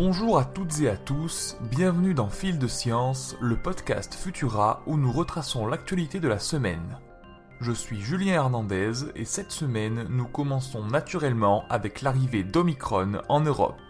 Bonjour à toutes et à tous, bienvenue dans Fil de Science, le podcast Futura où nous retraçons l'actualité de la semaine. Je suis Julien Hernandez et cette semaine nous commençons naturellement avec l'arrivée d'Omicron en Europe.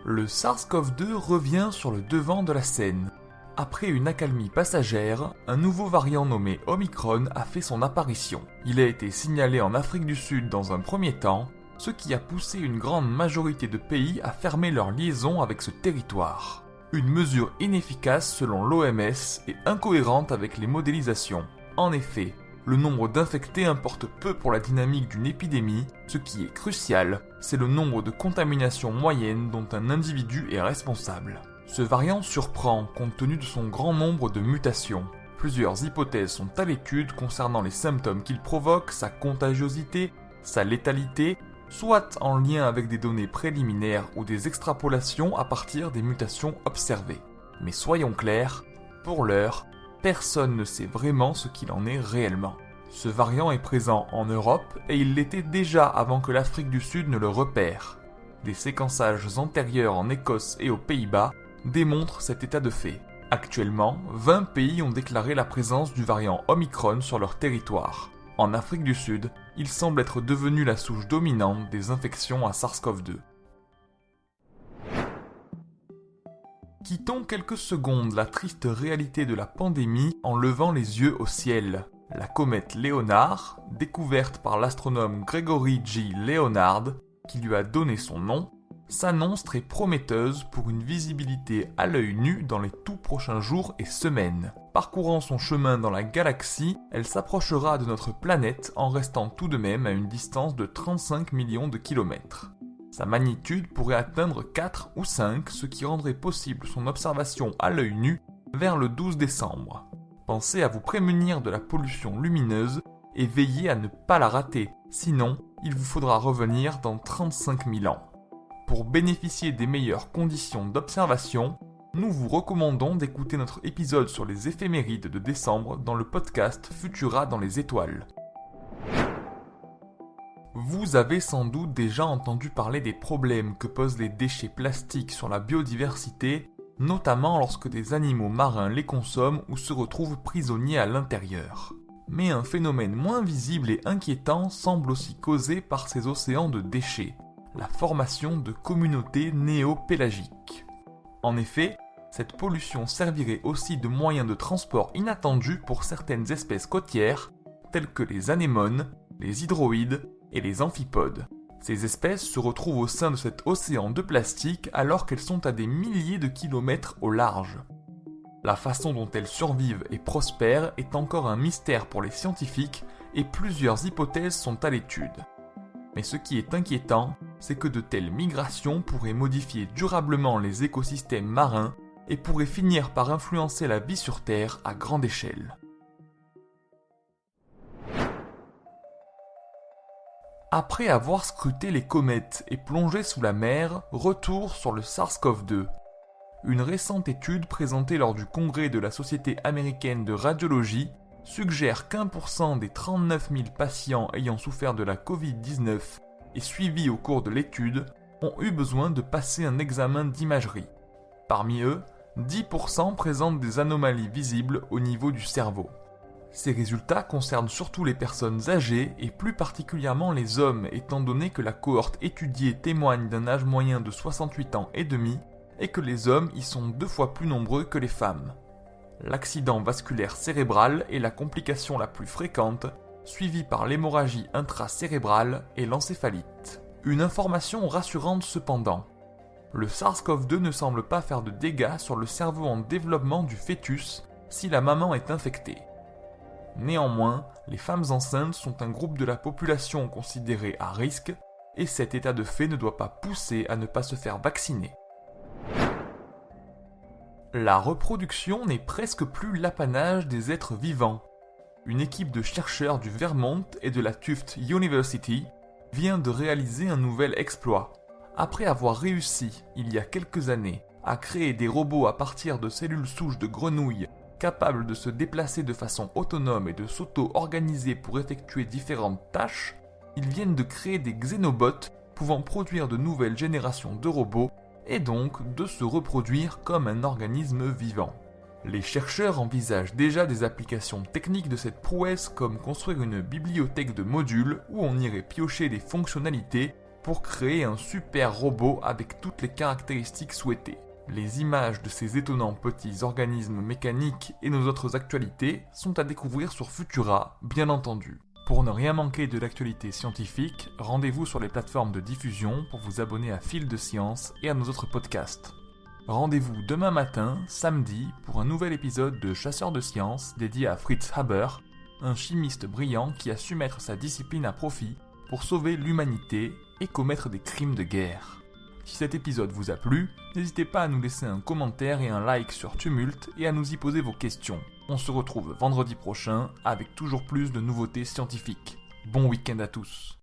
Le SARS-CoV-2 revient sur le devant de la scène. Après une accalmie passagère, un nouveau variant nommé Omicron a fait son apparition. Il a été signalé en Afrique du Sud dans un premier temps, ce qui a poussé une grande majorité de pays à fermer leurs liaisons avec ce territoire. Une mesure inefficace selon l'OMS et incohérente avec les modélisations. En effet, le nombre d'infectés importe peu pour la dynamique d'une épidémie, ce qui est crucial, c'est le nombre de contaminations moyennes dont un individu est responsable. Ce variant surprend compte tenu de son grand nombre de mutations. Plusieurs hypothèses sont à l'étude concernant les symptômes qu'il provoque, sa contagiosité, sa létalité, soit en lien avec des données préliminaires ou des extrapolations à partir des mutations observées. Mais soyons clairs, pour l'heure, personne ne sait vraiment ce qu'il en est réellement. Ce variant est présent en Europe et il l'était déjà avant que l'Afrique du Sud ne le repère. Des séquençages antérieurs en Écosse et aux Pays-Bas démontrent cet état de fait. Actuellement, 20 pays ont déclaré la présence du variant Omicron sur leur territoire. En Afrique du Sud, il semble être devenu la souche dominante des infections à SARS-CoV-2. Quittons quelques secondes la triste réalité de la pandémie en levant les yeux au ciel. La comète Léonard, découverte par l'astronome Gregory G. Leonard, qui lui a donné son nom, s'annonce très prometteuse pour une visibilité à l'œil nu dans les tout prochains jours et semaines. Parcourant son chemin dans la galaxie, elle s'approchera de notre planète en restant tout de même à une distance de 35 millions de kilomètres. Sa magnitude pourrait atteindre 4 ou 5, ce qui rendrait possible son observation à l'œil nu vers le 12 décembre. Pensez à vous prémunir de la pollution lumineuse et veillez à ne pas la rater, sinon il vous faudra revenir dans 35 000 ans. Pour bénéficier des meilleures conditions d'observation, nous vous recommandons d'écouter notre épisode sur les éphémérides de décembre dans le podcast Futura dans les étoiles. Vous avez sans doute déjà entendu parler des problèmes que posent les déchets plastiques sur la biodiversité, notamment lorsque des animaux marins les consomment ou se retrouvent prisonniers à l'intérieur. Mais un phénomène moins visible et inquiétant semble aussi causé par ces océans de déchets. La formation de communautés néo-pélagiques. En effet, cette pollution servirait aussi de moyen de transport inattendu pour certaines espèces côtières, telles que les anémones, les hydroïdes et les amphipodes. Ces espèces se retrouvent au sein de cet océan de plastique alors qu'elles sont à des milliers de kilomètres au large. La façon dont elles survivent et prospèrent est encore un mystère pour les scientifiques et plusieurs hypothèses sont à l'étude. Mais ce qui est inquiétant, c'est que de telles migrations pourraient modifier durablement les écosystèmes marins et pourraient finir par influencer la vie sur Terre à grande échelle. Après avoir scruté les comètes et plongé sous la mer, retour sur le SARS-CoV-2. Une récente étude présentée lors du congrès de la Société américaine de radiologie suggère qu'1% des 39 000 patients ayant souffert de la Covid-19 et suivis au cours de l'étude ont eu besoin de passer un examen d'imagerie. Parmi eux, 10% présentent des anomalies visibles au niveau du cerveau. Ces résultats concernent surtout les personnes âgées et plus particulièrement les hommes étant donné que la cohorte étudiée témoigne d'un âge moyen de 68 ans et demi et que les hommes y sont 2 fois plus nombreux que les femmes. L'accident vasculaire cérébral est la complication la plus fréquente, suivie par l'hémorragie intracérébrale et l'encéphalite. Une information rassurante cependant. Le SARS-CoV-2 ne semble pas faire de dégâts sur le cerveau en développement du fœtus si la maman est infectée. Néanmoins, les femmes enceintes sont un groupe de la population considéré à risque et cet état de fait ne doit pas pousser à ne pas se faire vacciner. La reproduction n'est presque plus l'apanage des êtres vivants. Une équipe de chercheurs du Vermont et de la Tufts University vient de réaliser un nouvel exploit. Après avoir réussi, il y a quelques années, à créer des robots à partir de cellules souches de grenouilles capables de se déplacer de façon autonome et de s'auto-organiser pour effectuer différentes tâches, ils viennent de créer des xénobots pouvant produire de nouvelles générations de robots et donc de se reproduire comme un organisme vivant. Les chercheurs envisagent déjà des applications techniques de cette prouesse comme construire une bibliothèque de modules où on irait piocher des fonctionnalités pour créer un super robot avec toutes les caractéristiques souhaitées. Les images de ces étonnants petits organismes mécaniques et nos autres actualités sont à découvrir sur Futura, bien entendu. Pour ne rien manquer de l'actualité scientifique, rendez-vous sur les plateformes de diffusion pour vous abonner à Fil de Science et à nos autres podcasts. Rendez-vous demain matin, samedi, pour un nouvel épisode de Chasseurs de Science dédié à Fritz Haber, un chimiste brillant qui a su mettre sa discipline à profit pour sauver l'humanité et commettre des crimes de guerre. Si cet épisode vous a plu, n'hésitez pas à nous laisser un commentaire et un like sur Tumult et à nous y poser vos questions. On se retrouve vendredi prochain avec toujours plus de nouveautés scientifiques. Bon week-end à tous.